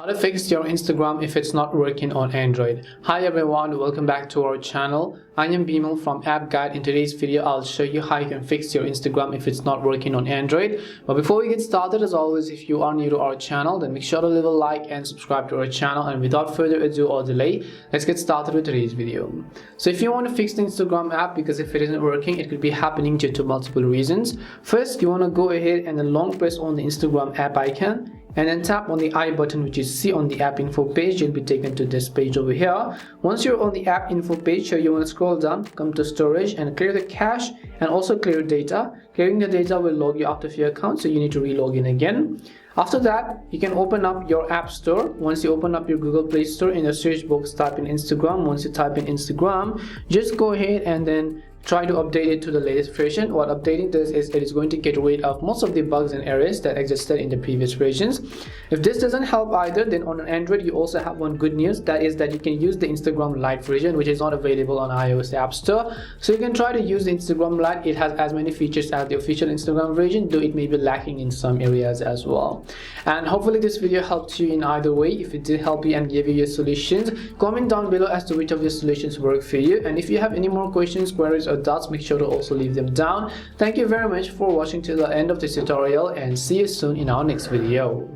How to fix your Instagram if it's not working on Android. Hi everyone, welcome back to our channel. I am Bimal from App Guide. In today's video, I'll show you how you can fix your Instagram if it's not working on Android. But before we get started, as always, if you are new to our channel, then make sure to leave a like and subscribe to our channel. And without further ado or delay, let's get started with today's video. So if you want to fix the Instagram app, because if it isn't working, it could be happening due to multiple reasons. First, you want to go ahead and then long press on the Instagram app icon, and then tap on the I button which you see on the app info page. You'll be taken to this page over here. Once you're on the app info page, here you want to scroll down, come to storage and clear the cache and also clear data. Clearing the data will log you out of your account, so you need to re-log in again. After that, you can open up your app store. Once you open up your Google Play Store, in the search box type in Instagram. Once you type in Instagram, just go ahead and then try to update it to the latest version. What updating does is it is going to get rid of most of the bugs and errors that existed in the previous versions. If this doesn't help either, then on Android you also have one good news, that is that you can use the Instagram Lite version, which is not available on iOS App Store. So you can try to use the Instagram Lite. It has as many features as the official Instagram version, though it may be lacking in some areas as well. And hopefully this video helped you in either way. If it did help you and gave you your solutions, comment down below as to which of the solutions work for you. And if you have any more questions, queries or doubts, make sure to also leave them down. Thank you very much for watching till the end of this tutorial, and see you soon in our next video.